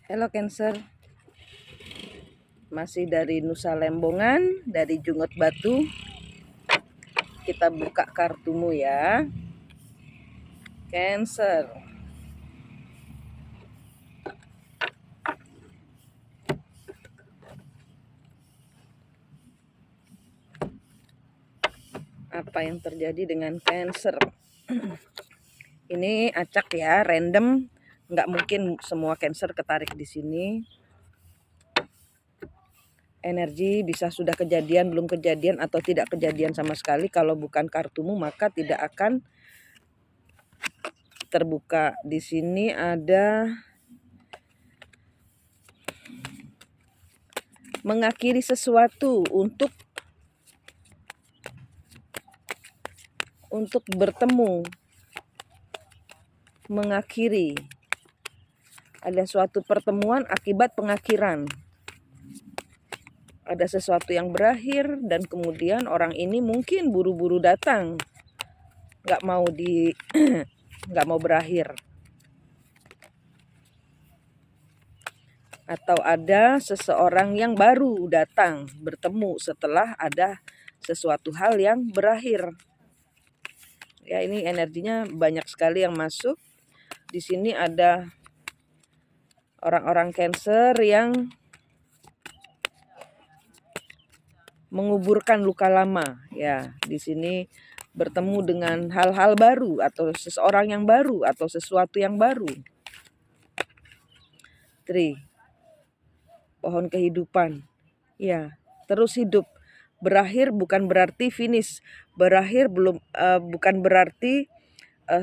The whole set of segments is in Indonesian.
Halo Cancer, masih dari Nusa Lembongan, dari Jungot Batu. Kita buka kartumu ya, Cancer. Apa yang terjadi dengan Cancer? Ini acak ya, random. Nggak mungkin semua Cancer ketarik di sini. Energi bisa sudah kejadian, belum kejadian, atau tidak kejadian sama sekali. Kalau bukan kartumu maka tidak akan terbuka. Di sini ada mengakhiri sesuatu, untuk bertemu, mengakhiri. Ada suatu pertemuan akibat pengakhiran. Ada sesuatu yang berakhir dan kemudian orang ini mungkin buru-buru datang, nggak mau nggak mau berakhir. Atau ada seseorang yang baru datang bertemu setelah ada sesuatu hal yang berakhir. Ya, ini energinya banyak sekali yang masuk. Di sini ada orang-orang Cancer yang menguburkan luka lama. Ya, di sini bertemu dengan hal-hal baru atau seseorang yang baru atau sesuatu yang baru. 3. Pohon kehidupan. Ya, terus hidup. Berakhir bukan berarti finish. Berakhir bukan berarti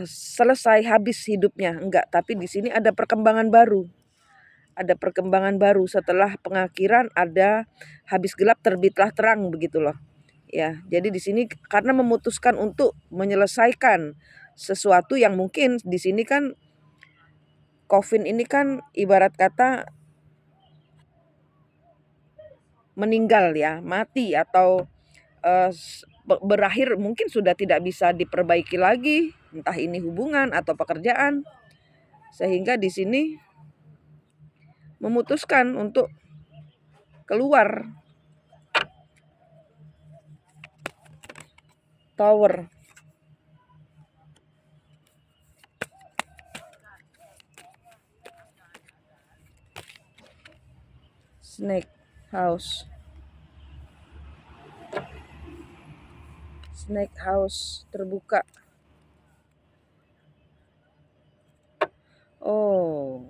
selesai, habis hidupnya. Enggak, tapi di sini ada perkembangan baru. Ada perkembangan baru setelah pengakhiran, ada habis gelap terbitlah terang, begitu loh. Ya, jadi di sini karena memutuskan untuk menyelesaikan sesuatu yang mungkin di sini kan COVID ini kan ibarat kata meninggal ya, mati atau berakhir, mungkin sudah tidak bisa diperbaiki lagi, entah ini hubungan atau pekerjaan. Sehingga di sini memutuskan untuk keluar. Tower. Snake house. Snake house terbuka. Oh,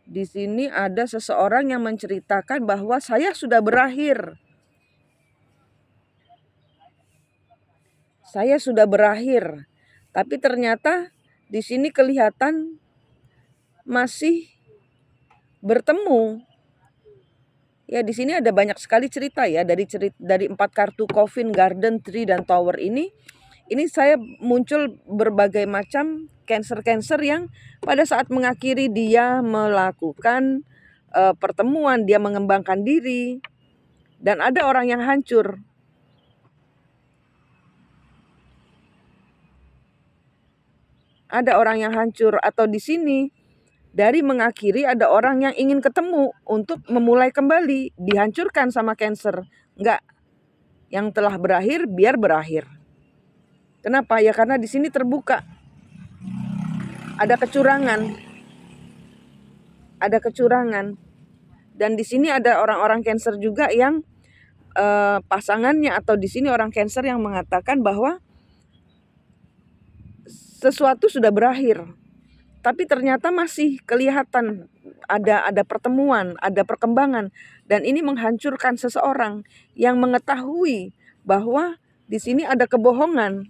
di sini ada seseorang yang menceritakan bahwa saya sudah berakhir. Saya sudah berakhir. Tapi ternyata di sini kelihatan masih bertemu. Ya, di sini ada banyak sekali cerita ya, dari 4 kartu Coffin, Garden, Tree, dan Tower ini. Ini saya muncul berbagai macam Cancer-Cancer yang pada saat mengakhiri dia melakukan pertemuan, dia mengembangkan diri, dan ada orang yang hancur. Ada orang yang hancur, atau di sini dari mengakhiri ada orang yang ingin ketemu untuk memulai kembali, dihancurkan sama Cancer. Enggak, yang telah berakhir biar berakhir. Kenapa? Ya karena di sini terbuka. Ada kecurangan. Ada kecurangan. Dan di sini ada orang-orang Cancer juga yang pasangannya, atau di sini orang Cancer yang mengatakan bahwa sesuatu sudah berakhir. Tapi ternyata masih kelihatan ada pertemuan, ada perkembangan, dan ini menghancurkan seseorang yang mengetahui bahwa di sini ada kebohongan,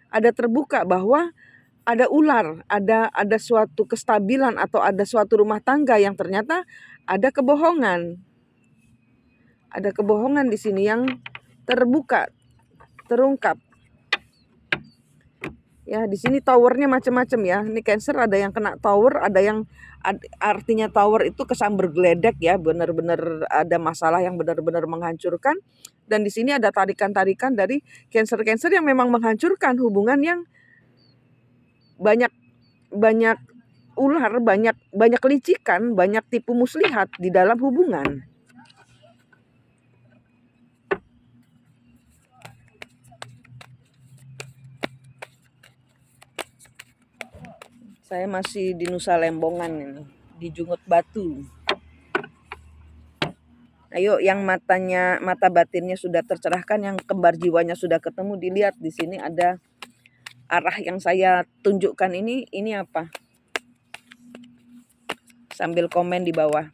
ada terbuka bahwa ada ular, ada suatu kestabilan atau ada suatu rumah tangga yang ternyata ada kebohongan. Ada kebohongan di sini yang terbuka, terungkap. Ya, di sini towernya macam-macam ya. Ini Cancer ada yang kena tower, ada yang artinya tower itu kesan bergeledek ya, benar-benar ada masalah yang benar-benar menghancurkan. Dan di sini ada tarikan-tarikan dari Cancer-Cancer yang memang menghancurkan hubungan yang banyak ular, banyak licikan, banyak tipu muslihat di dalam hubungan. Saya masih di Nusa Lembongan ini, di Jungut Batu. Ayo, yang mata batinnya sudah tercerahkan, yang kembar jiwanya sudah ketemu, dilihat di sini ada arah yang saya tunjukkan ini apa? Sambil komen di bawah.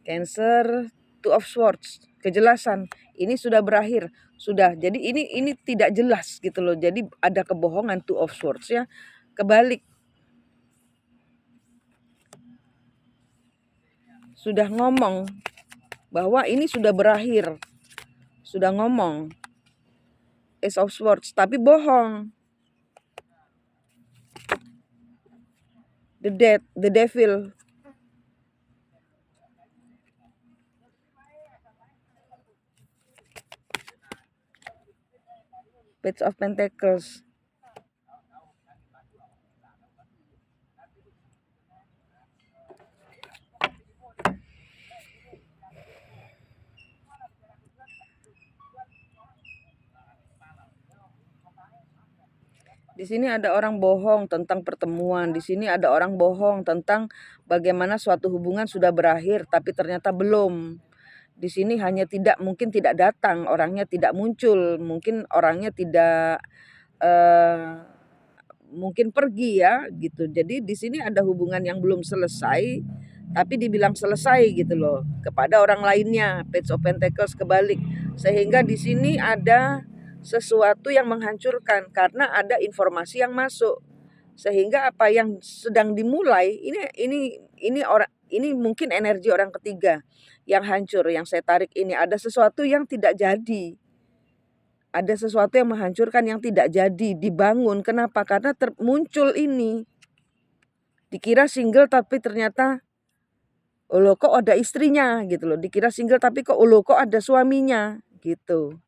Cancer, Two of Swords, kejelasan. Ini sudah berakhir, sudah. Jadi ini tidak jelas gitu loh. Jadi ada kebohongan, Two of Swords ya. Kebalik. Sudah ngomong bahwa ini sudah berakhir. Sudah ngomong. Ace of Swords, tapi bohong. The Devil. Page of Pentacles. Di sini ada orang bohong tentang pertemuan. Di sini ada orang bohong tentang bagaimana suatu hubungan sudah berakhir, tapi ternyata belum. Di sini hanya mungkin tidak datang, orangnya tidak muncul, mungkin orangnya tidak mungkin pergi ya gitu. Jadi di sini ada hubungan yang belum selesai, tapi dibilang selesai gitu loh kepada orang lainnya. Page of Pentacles kebalik, sehingga di sini ada sesuatu yang menghancurkan karena ada informasi yang masuk, sehingga apa yang sedang dimulai ini mungkin energi orang ketiga yang hancur. Yang saya tarik ini ada sesuatu yang tidak jadi, ada sesuatu yang menghancurkan, yang tidak jadi dibangun. Kenapa? Karena muncul ini, dikira single tapi ternyata loh kok ada istrinya gitu loh. Dikira single tapi kok ada suaminya gitu.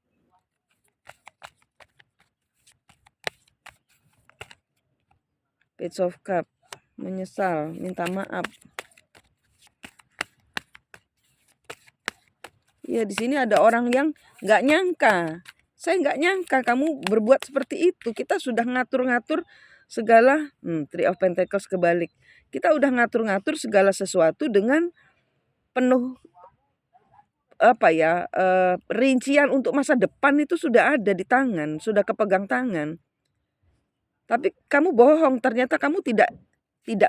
Page of Cup, menyesal, minta maaf. Ya di sini ada orang yang nggak nyangka. Saya nggak nyangka kamu berbuat seperti itu. Kita sudah ngatur-ngatur segala, Three of Pentacles kebalik. Kita udah ngatur-ngatur segala sesuatu dengan penuh rincian untuk masa depan itu sudah ada di tangan, sudah kepegang tangan. Tapi kamu bohong, ternyata kamu tidak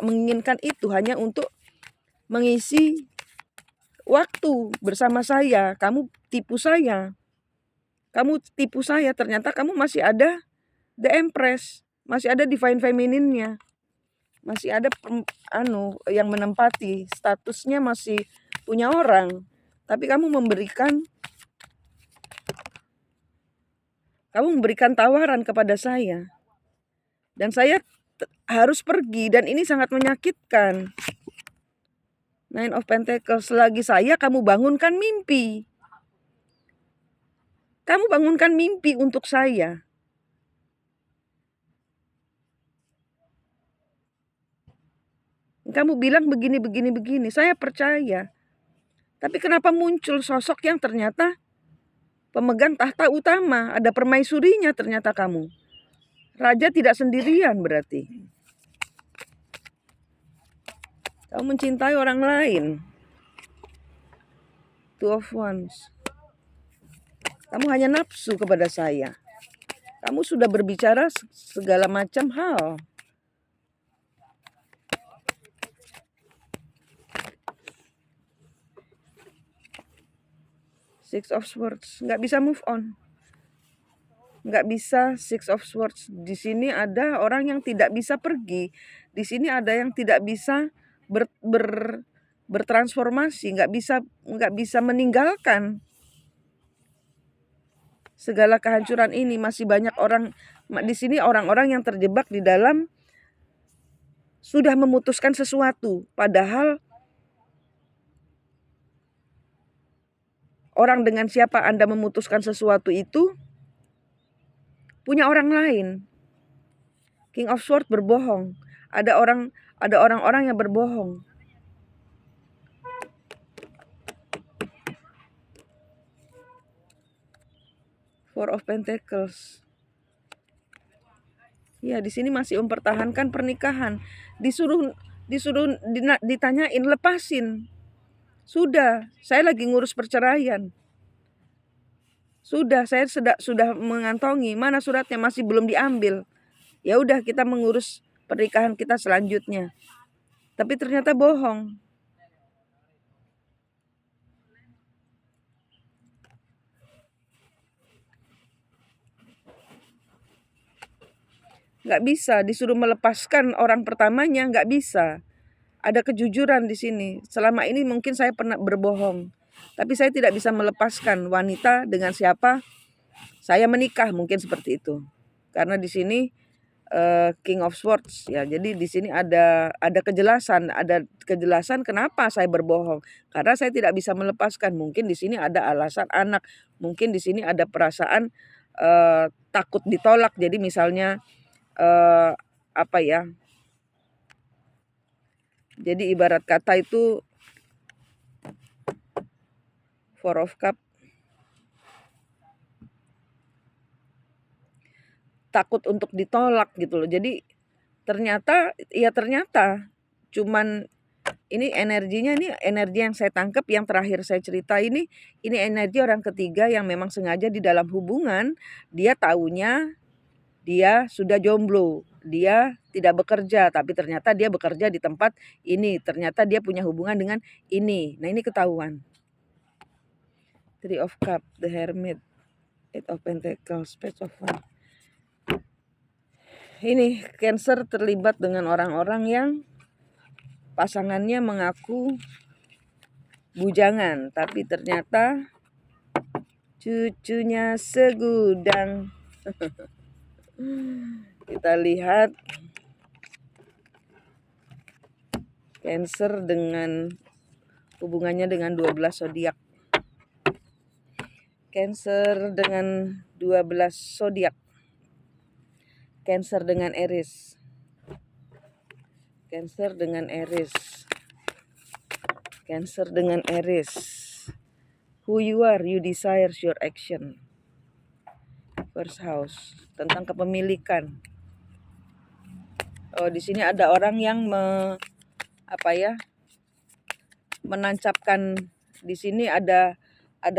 menginginkan itu hanya untuk mengisi waktu bersama saya. Kamu tipu saya. Ternyata kamu masih ada The Empress, masih ada Divine Feminine-nya. Masih ada yang menempati statusnya, masih punya orang. Tapi kamu memberikan tawaran kepada saya. Dan saya harus pergi, dan ini sangat menyakitkan. Nine of Pentacles, selagi kamu bangunkan mimpi. Kamu bangunkan mimpi untuk saya. Kamu bilang begini. Saya percaya. Tapi kenapa muncul sosok yang ternyata pemegang tahta utama? Ada permaisurinya ternyata kamu. Raja tidak sendirian berarti. Kamu mencintai orang lain. Two of Wands. Kamu hanya nafsu kepada saya. Kamu sudah berbicara segala macam hal. Six of Swords, nggak bisa move on. Nggak bisa. Six of Swords. Di sini ada orang yang tidak bisa pergi. Di sini ada yang tidak bisa bertransformasi, nggak bisa meninggalkan segala kehancuran ini. Masih banyak orang di sini, orang-orang yang terjebak di dalam sudah memutuskan sesuatu, padahal orang dengan siapa Anda memutuskan sesuatu itu punya orang lain. King of Swords berbohong. Ada orang Ada orang-orang yang berbohong. Four of Pentacles. Ya, di sini masih mempertahankan pernikahan. Disuruh ditanyain, lepasin. Sudah, saya lagi ngurus perceraian. Sudah, saya sudah mengantongi, mana suratnya masih belum diambil. Ya udah, kita mengurus pernikahan kita selanjutnya. Tapi ternyata bohong. Nggak bisa, disuruh melepaskan orang pertamanya, nggak bisa. Ada kejujuran di sini. Selama ini mungkin saya pernah berbohong, tapi saya tidak bisa melepaskan wanita dengan siapa saya menikah, mungkin seperti itu. Karena di sini King of Swords ya. Jadi di sini ada kejelasan kenapa saya berbohong. Karena saya tidak bisa melepaskan. Mungkin di sini ada alasan anak, mungkin di sini ada perasaan takut ditolak. Jadi misalnya apa ya? Jadi ibarat kata itu Four of Cup, takut untuk ditolak gitu loh. Jadi ternyata cuman ini energinya, ini energi yang saya tangkap, yang terakhir saya cerita ini energi orang ketiga yang memang sengaja di dalam hubungan dia taunya dia sudah jomblo, dia tidak bekerja, tapi ternyata dia bekerja di tempat ini, ternyata dia punya hubungan dengan ini. Nah, ini ketahuan. Three of Cup, The Hermit, Eight of Pentacles, Page of Wands. Ini Cancer terlibat dengan orang-orang yang pasangannya mengaku bujangan, tapi ternyata cucunya segudang. Kita lihat Cancer dengan hubungannya dengan 12 zodiak. Cancer dengan 12 zodiak. Cancer dengan Aries. Cancer dengan Aries. Cancer dengan Aries. Who you are, you desire your action. First house, tentang kepemilikan. Oh, di sini ada orang yang menancapkan. Di sini ada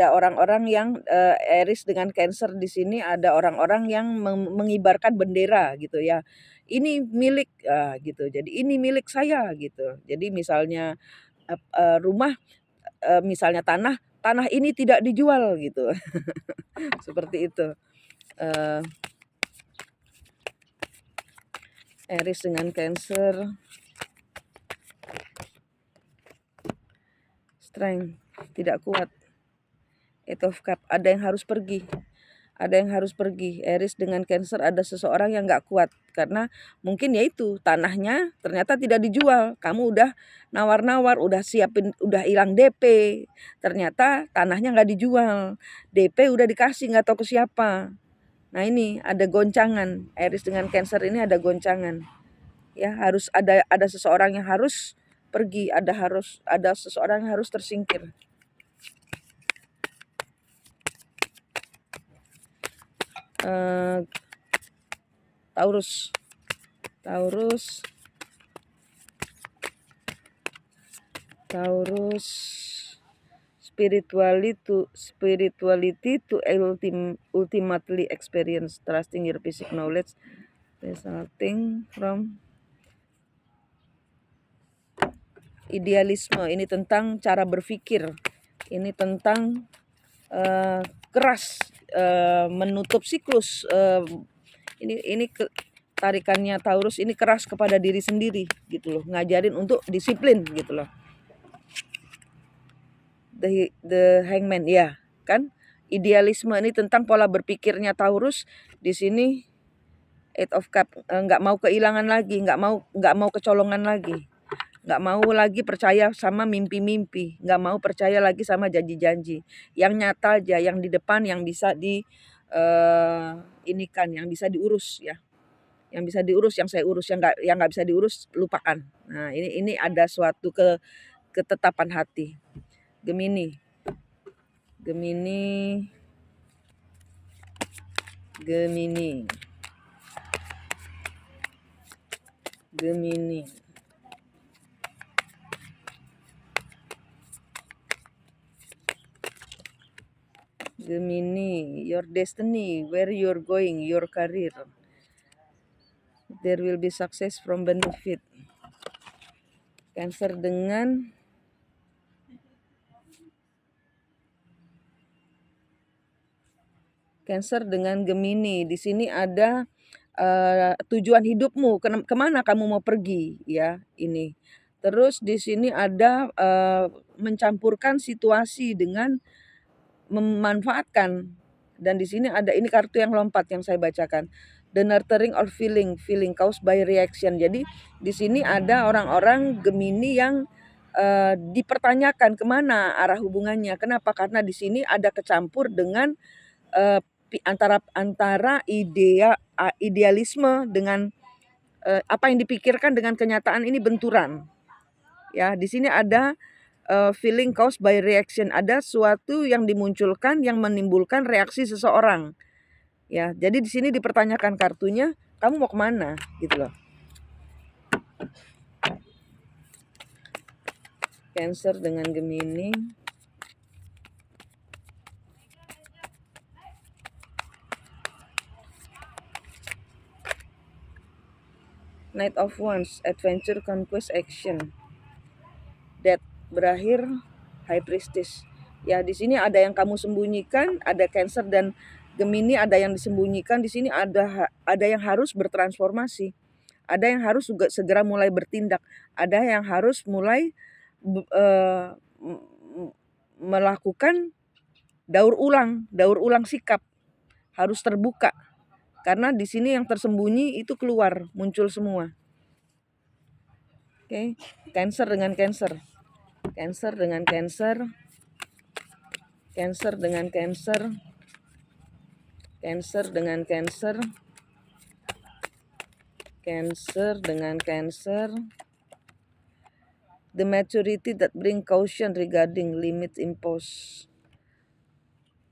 orang-orang yang Aries dengan Cancer. Di sini ada orang-orang yang mengibarkan bendera gitu ya. Ini milik gitu. Jadi ini milik saya gitu. Jadi misalnya rumah, misalnya tanah ini tidak dijual gitu. Seperti itu. Aries dengan Cancer. Strength, tidak kuat. Eight of Cup, ada yang harus pergi. Ada yang harus pergi. Aries dengan Cancer, ada seseorang yang gak kuat. Karena mungkin ya itu, tanahnya ternyata tidak dijual. Kamu udah nawar-nawar, udah siapin, udah hilang DP. Ternyata tanahnya gak dijual. DP udah dikasih, gak tahu ke siapa. Nah, ini ada goncangan. Aries dengan Cancer ini ada goncangan. Ya, harus ada seseorang yang harus pergi, ada seseorang yang harus tersingkir. Taurus, spirituality to ultimately experience, trusting your basic knowledge resulting from idealisme. Ini tentang cara berpikir, ini tentang keras, menutup siklus. Ini tarikannya Taurus ini keras kepada diri sendiri gitu loh, ngajarin untuk disiplin gitu loh. The Hangman ya kan, idealisme ini tentang pola berpikirnya Taurus. Di sini Eight of Cup, nggak mau kehilangan lagi, nggak mau kecolongan lagi, nggak mau lagi percaya sama mimpi-mimpi, nggak mau percaya lagi sama janji-janji. Yang nyata aja, yang di depan, yang bisa yang bisa diurus ya. Yang bisa diurus, yang saya urus, yang nggak bisa diurus lupakan. Nah, ini ada suatu ketetapan hati. Gemini. Gemini. Gemini. Gemini. Gemini, your destiny, where you're going, your career. There will be success from benefit. Cancer dengan Gemini. Di sini ada tujuan hidupmu, kemana kamu mau pergi, ya ini. Terus di sini ada mencampurkan situasi dengan memanfaatkan, dan di sini ada ini kartu yang lompat yang saya bacakan. The nurturing or feeling caused by reaction. Jadi di sini ada orang-orang Gemini yang dipertanyakan kemana arah hubungannya. Kenapa? Karena di sini ada kecampur dengan antara idealisme dengan apa yang dipikirkan dengan kenyataan, ini benturan. Ya, di sini ada feeling caused by reaction, ada suatu yang dimunculkan yang menimbulkan reaksi seseorang. Ya, jadi di sini dipertanyakan kartunya, kamu mau kemana, gitu loh. Cancer dengan Gemini. Knight of Wands, adventure, conquest, action. Death, berakhir, High Priestess. Ya, di sini ada yang kamu sembunyikan, ada Cancer dan Gemini, ada yang disembunyikan. Di sini ada yang harus bertransformasi. Ada yang harus juga segera mulai bertindak. Ada yang harus mulai melakukan daur ulang sikap. Harus terbuka. Karena di sini yang tersembunyi itu keluar, muncul semua. Oke, Cancer dengan Cancer. Cancer dengan Cancer. Cancer dengan Cancer. Cancer dengan Cancer. Cancer dengan Cancer. The maturity that bring caution regarding limits imposed.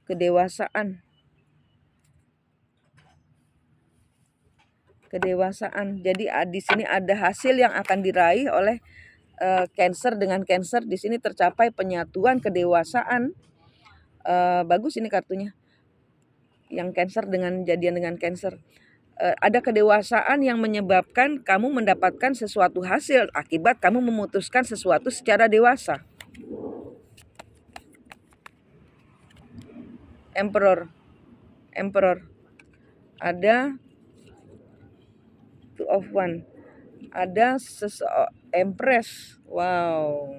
Kedewasaan. Jadi di sini ada hasil yang akan diraih oleh Cancer dengan Cancer. Di sini tercapai penyatuan kedewasaan. Bagus ini kartunya. Yang Cancer dengan jadian dengan Cancer. Ada kedewasaan yang menyebabkan kamu mendapatkan sesuatu hasil akibat kamu memutuskan sesuatu secara dewasa. Emperor. Ada Two of Wands. Ada Empress. Wow.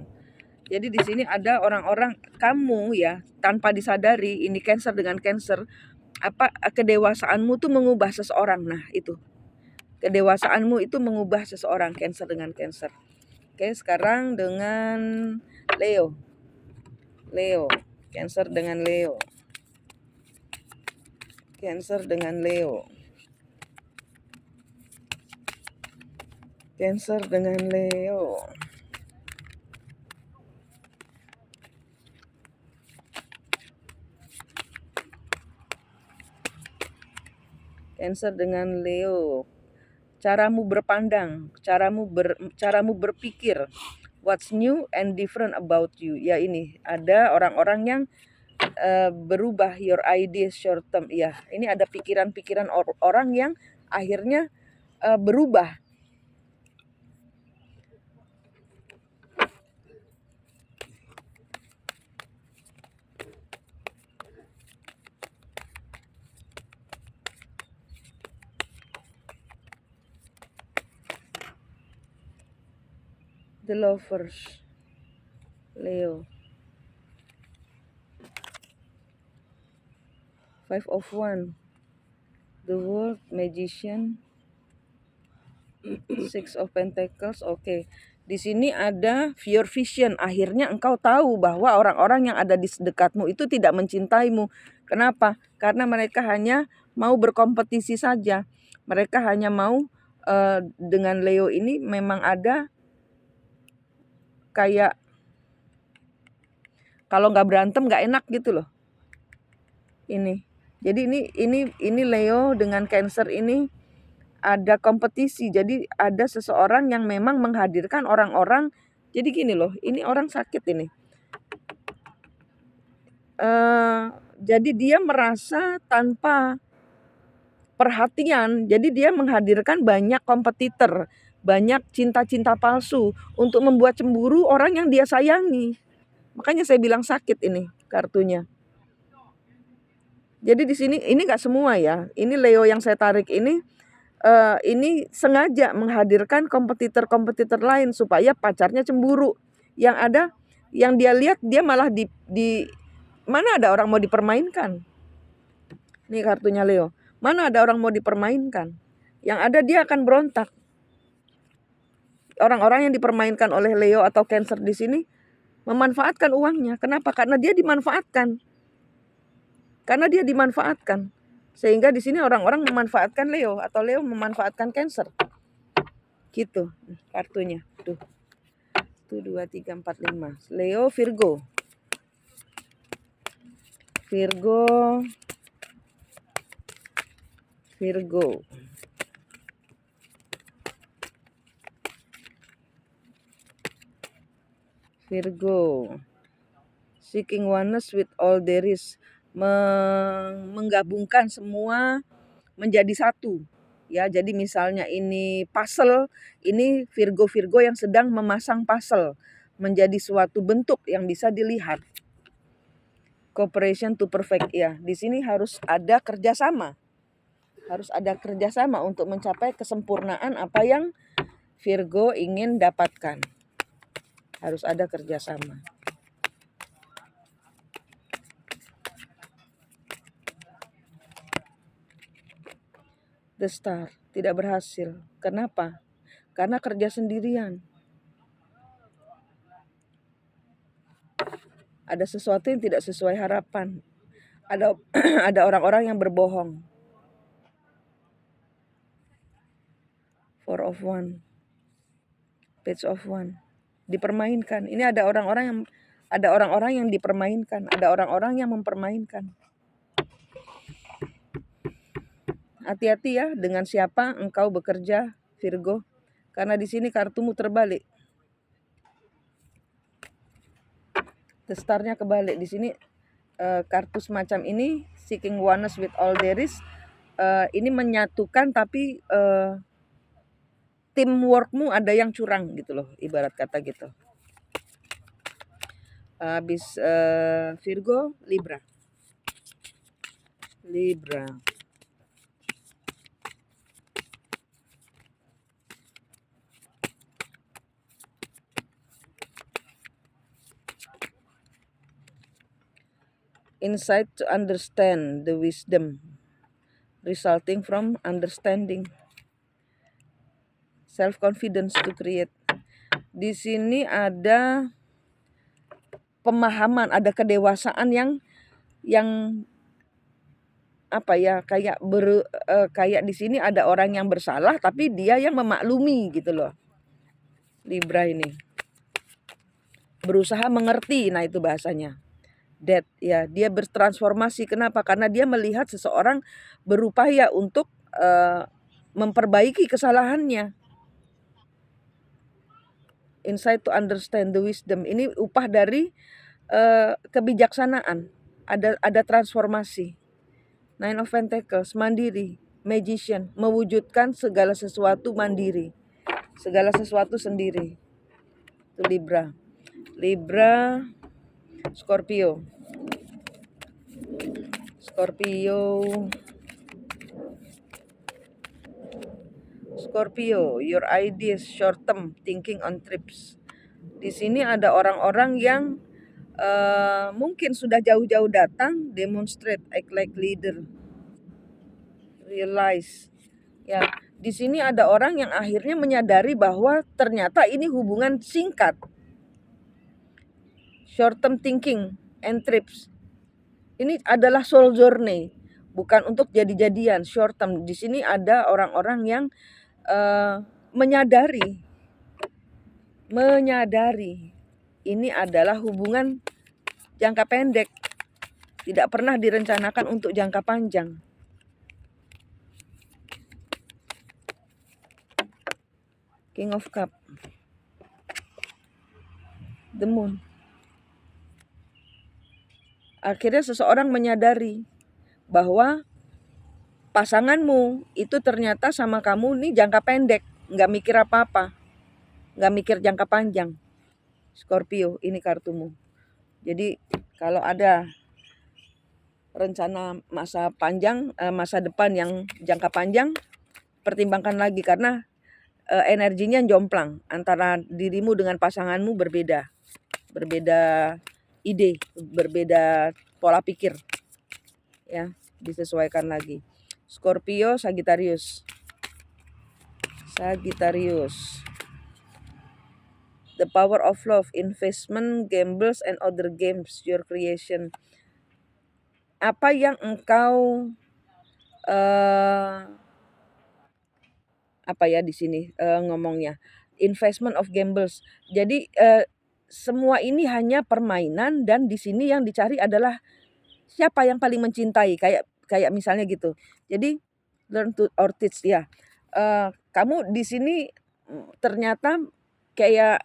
Jadi di sini ada orang-orang kamu ya, tanpa disadari, ini Cancer dengan Cancer, kedewasaanmu tuh mengubah seseorang. Nah, itu. Kedewasaanmu itu mengubah seseorang, Cancer dengan Cancer. Oke, sekarang dengan Leo. Cancer dengan Leo. Cancer dengan Leo. Cancer dengan Leo. Cancer dengan Leo. Caramu berpandang, caramu berpikir. What's new and different about you? Ya, ini ada orang-orang yang berubah, your ideas short term. Ya, ini ada pikiran-pikiran orang yang akhirnya berubah. The Lovers, Leo. Five of Wands, The World, Magician, Six of Pentacles. Oke. Di sini ada your vision. Akhirnya engkau tahu bahwa orang-orang yang ada di dekatmu itu tidak mencintaimu. Kenapa? Karena mereka hanya mau berkompetisi saja. Mereka hanya mau dengan Leo ini memang ada kayak kalau nggak berantem nggak enak gitu loh. Ini. Jadi ini Leo dengan Cancer ini ada kompetisi. Jadi ada seseorang yang memang menghadirkan orang-orang. Jadi gini loh, ini orang sakit ini. Jadi dia merasa tanpa perhatian. Jadi dia menghadirkan banyak kompetitor, banyak cinta-cinta palsu untuk membuat cemburu orang yang dia sayangi. Makanya saya bilang sakit ini kartunya. Jadi di sini ini nggak semua ya. Ini Leo yang saya tarik ini sengaja menghadirkan kompetitor-kompetitor lain supaya pacarnya cemburu. Yang ada yang dia lihat dia malah di mana ada orang mau dipermainkan. Ini kartunya Leo. Mana ada orang mau dipermainkan. Yang ada dia akan berontak. Orang-orang yang dipermainkan oleh Leo atau Cancer di sini memanfaatkan uangnya. Kenapa? Karena dia dimanfaatkan. Sehingga di sini orang-orang memanfaatkan Leo atau Leo memanfaatkan Cancer. Gitu kartunya. Tuh. 1 2 3 4 5. Leo, Virgo. Virgo. Seeking oneness with all there is. Menggabungkan semua menjadi satu. Ya, jadi misalnya ini puzzle, ini Virgo yang sedang memasang puzzle menjadi suatu bentuk yang bisa dilihat. Cooperation to perfect ya. Di sini harus ada kerjasama. Untuk mencapai kesempurnaan apa yang Virgo ingin dapatkan. Harus ada kerjasama. The Star tidak berhasil. Kenapa? Karena kerja sendirian. Ada sesuatu yang tidak sesuai harapan. Ada orang-orang yang berbohong. Four of One, Page of One, dipermainkan. Ini ada orang-orang yang dipermainkan, ada orang-orang yang mempermainkan. Hati-hati ya dengan siapa engkau bekerja, Virgo, karena di sini kartumu terbalik. The Star-nya kebalik di sini. Kartu semacam ini, seeking oneness with all there is, ini menyatukan tapi teamworkmu ada yang curang gitu loh, ibarat kata gitu. Habis Virgo, Libra. Insight to understand the wisdom resulting from understanding. Self-confidence to create. Di sini ada pemahaman, ada kedewasaan yang apa ya, kayak di sini ada orang yang bersalah tapi dia yang memaklumi gitu loh. Libra ini berusaha mengerti, nah itu bahasanya. That ya, dia bertransformasi. Kenapa? Karena dia melihat seseorang berupaya untuk memperbaiki kesalahannya. Insight to understand the wisdom. Ini upah dari kebijaksanaan. Ada transformasi. Nine of Pentacles, mandiri. Magician, mewujudkan segala sesuatu mandiri. Segala sesuatu sendiri. Itu Libra. Scorpio, your ideas short term thinking on trips. Di sini ada orang-orang yang mungkin sudah jauh-jauh datang, demonstrate, act like leader, realize. Ya, di sini ada orang yang akhirnya menyadari bahwa ternyata ini hubungan singkat. Short term thinking and trips. Ini adalah soul journey, bukan untuk jadi-jadian, short term. Di sini ada orang-orang yang menyadari ini adalah hubungan jangka pendek, tidak pernah direncanakan untuk jangka panjang. King of Cup, The Moon. Akhirnya seseorang menyadari bahwa pasanganmu itu ternyata sama kamu nih jangka pendek, nggak mikir apa-apa, nggak mikir jangka panjang. Scorpio, ini kartumu. Jadi kalau ada rencana masa panjang, masa depan yang jangka panjang, pertimbangkan lagi karena energinya jomplang antara dirimu dengan pasanganmu berbeda ide, berbeda pola pikir, ya, disesuaikan lagi. Scorpio, Sagittarius, the power of love, investment, gambles, and other games, your creation. Apa yang engkau apa ya di sini ngomongnya, investment of gambles. Jadi semua ini hanya permainan dan di sini yang dicari adalah siapa yang paling mencintai, kayak misalnya gitu. Jadi learn to or teach ya. Kamu di sini ternyata kayak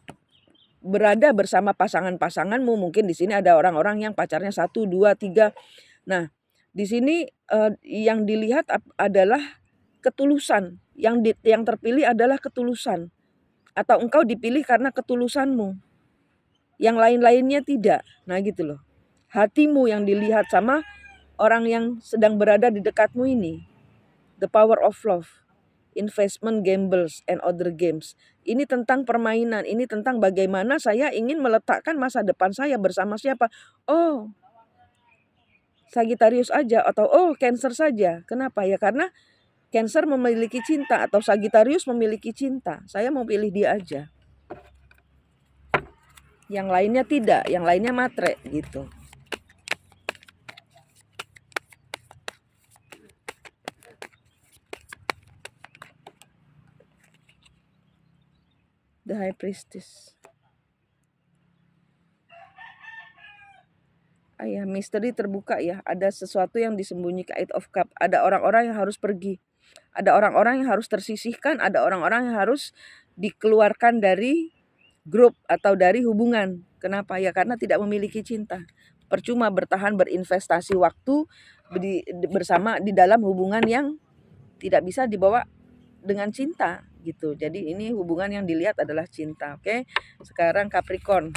berada bersama pasanganmu, mungkin di sini ada orang-orang yang pacarnya 1, 2, 3. Nah, di sini yang dilihat adalah ketulusan, yang terpilih adalah ketulusan, atau engkau dipilih karena ketulusanmu, yang lain-lainnya tidak. Nah gitu loh, hatimu yang dilihat sama orang yang sedang berada di dekatmu ini. The power of love, investment, gambles, and other games. Ini tentang permainan, ini tentang bagaimana saya ingin meletakkan masa depan saya bersama siapa. Oh, Sagittarius aja, atau oh Cancer saja. Kenapa ya? Karena Cancer memiliki cinta atau Sagittarius memiliki cinta. Saya mau pilih dia aja. Yang lainnya tidak, yang lainnya matre gitu. The High Priestess. Ya, misteri terbuka ya. Ada sesuatu yang disembunyikan, Eight of Cup. Ada orang-orang yang harus pergi. Ada orang-orang yang harus tersisihkan, ada orang-orang yang harus dikeluarkan dari grup atau dari hubungan. Kenapa? Ya karena tidak memiliki cinta. Percuma bertahan berinvestasi waktu bersama di dalam hubungan yang tidak bisa dibawa dengan cinta gitu. Jadi ini hubungan yang dilihat adalah cinta. Oke. Sekarang Capricorn.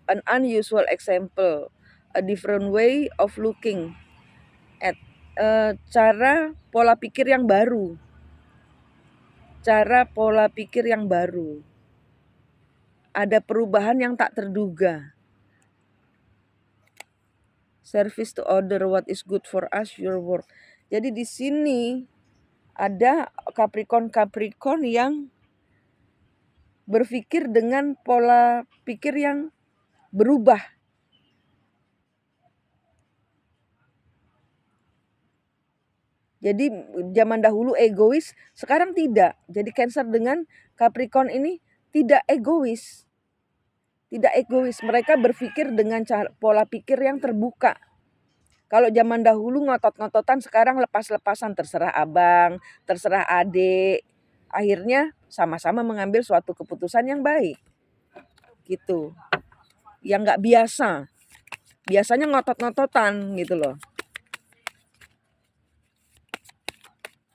An unusual example, a different way of looking at cara pola pikir yang baru. Ada perubahan yang tak terduga. Service to other, what is good for us, your work. Jadi di sini ada Capricorn yang berpikir dengan pola pikir yang berubah. Jadi zaman dahulu egois, sekarang tidak. Jadi Cancer dengan Capricorn ini tidak egois. Mereka berpikir dengan pola pikir yang terbuka. Kalau zaman dahulu ngotot-ngototan, sekarang lepas-lepasan, terserah abang, terserah adik. Akhirnya sama-sama mengambil suatu keputusan yang baik. Gitu. Yang nggak biasa. Biasanya ngotot-ngototan gitu loh.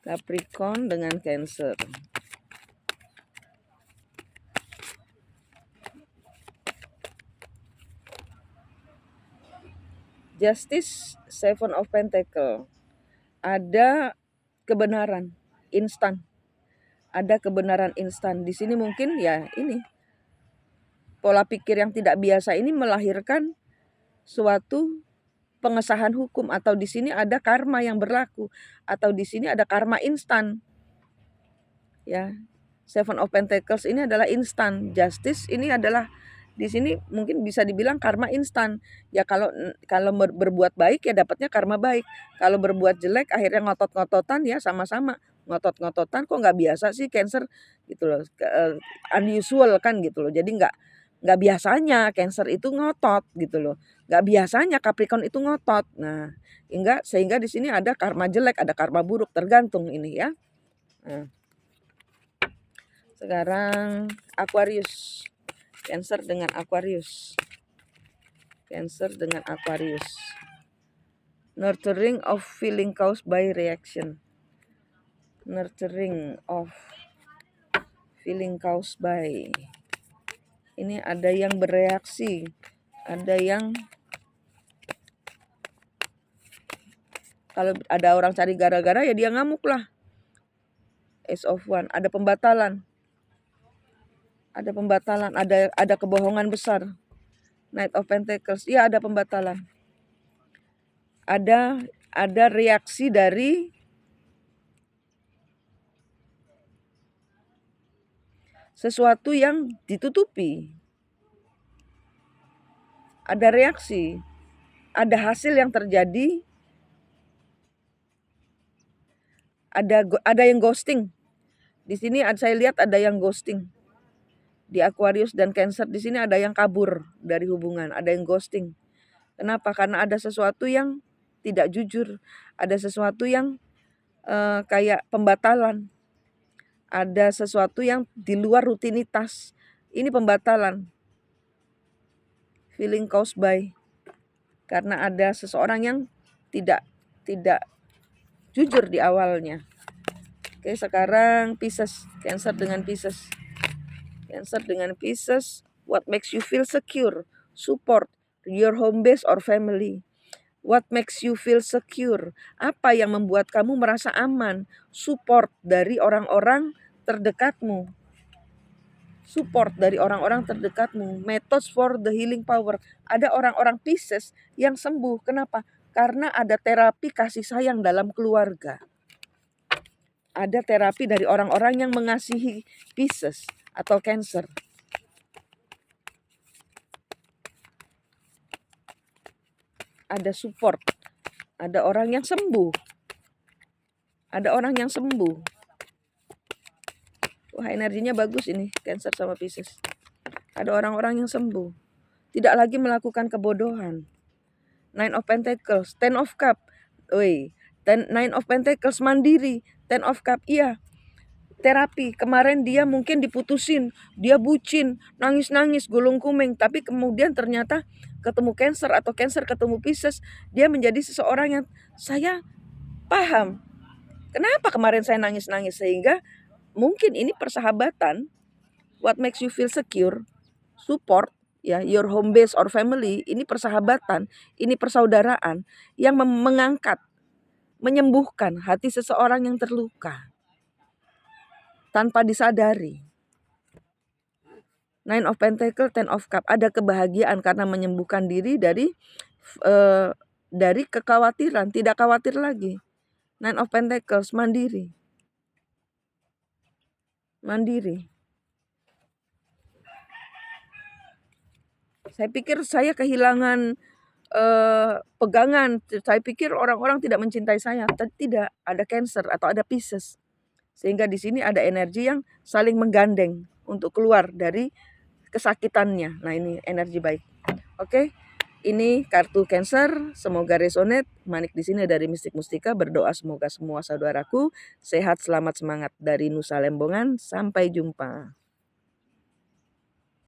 Capricorn dengan Cancer. Justice, Seven of Pentacles. Ada kebenaran instan. Di sini mungkin ya ini pola pikir yang tidak biasa ini melahirkan suatu pengesahan hukum, atau di sini ada karma yang berlaku, atau di sini ada karma instan. Ya. Seven of Pentacles ini adalah instan. Justice ini adalah Di sini mungkin bisa dibilang karma instan. Ya kalau berbuat baik ya dapatnya karma baik. Kalau berbuat jelek akhirnya ngotot-ngototan ya sama-sama ngotot-ngototan, kok nggak biasa sih Cancer gitu loh. Unusual kan gitu loh. Jadi nggak biasanya Cancer itu ngotot gitu loh. Nggak biasanya Capricorn itu ngotot. Nah, sehingga di sini ada karma jelek, ada karma buruk, tergantung ini ya. Nah, sekarang Aquarius. Cancer dengan Aquarius. Cancer dengan Aquarius. Nurturing of feeling caused by reaction. Nurturing of feeling caused by. Ini ada yang bereaksi, ada yang kalau ada orang cari gara-gara ya dia ngamuk lah. Ace of One, ada pembatalan. Ada pembatalan, ada kebohongan besar. Knight of Pentacles, ya ada pembatalan. Ada reaksi dari sesuatu yang ditutupi. Ada reaksi, ada hasil yang terjadi, ada yang ghosting. Di sini saya lihat ada yang ghosting. Di Aquarius dan Cancer di sini ada yang kabur dari hubungan, ada yang ghosting. Kenapa? Karena ada sesuatu yang tidak jujur, ada sesuatu yang kayak pembatalan, ada sesuatu yang di luar rutinitas. Ini pembatalan. Feeling caused by, karena ada seseorang yang tidak jujur di awalnya. Oke, sekarang Pisces, Cancer dengan Pisces. Cancer dengan Pisces, what makes you feel secure, support, your home base or family. What makes you feel secure? Apa yang membuat kamu merasa aman? Support dari orang-orang terdekatmu. Support dari orang-orang terdekatmu. Methods for the healing power. Ada orang-orang Pisces yang sembuh. Kenapa? Karena ada terapi kasih sayang dalam keluarga. Ada terapi dari orang-orang yang mengasihi Pisces atau Cancer. Ada support. Ada orang yang sembuh. Ada orang yang sembuh. Wah, energinya bagus ini Cancer sama Pisces. Ada orang-orang yang sembuh. Tidak lagi melakukan kebodohan. Nine of Pentacles, Ten of Cup. Nine of Pentacles mandiri. Ten of Cup, iya. Terapi, kemarin dia mungkin diputusin, dia bucin, nangis-nangis, gulung kuming, tapi kemudian ternyata ketemu Cancer atau Cancer ketemu Pisces, dia menjadi seseorang yang saya paham. Kenapa kemarin saya nangis-nangis, sehingga mungkin ini persahabatan. What makes you feel secure, support, ya, your home base or family, ini persahabatan, ini persaudaraan yang mengangkat, menyembuhkan hati seseorang yang terluka tanpa disadari. Nine of Pentacles, Ten of Cup, ada kebahagiaan karena menyembuhkan diri dari kekhawatiran, tidak khawatir lagi. Nine of Pentacles, mandiri. Saya pikir saya kehilangan pegangan. Saya pikir orang-orang tidak mencintai saya. Tidak, ada Cancer atau ada Pisces. Sehingga di sini ada energi yang saling menggandeng untuk keluar dari kesakitannya. Nah, ini energi baik. Oke. Ini kartu Cancer, semoga resonate. Manik di sini dari Mistik Mustika, berdoa semoga semua saudaraku sehat, selamat, semangat dari Nusa Lembongan. Sampai jumpa.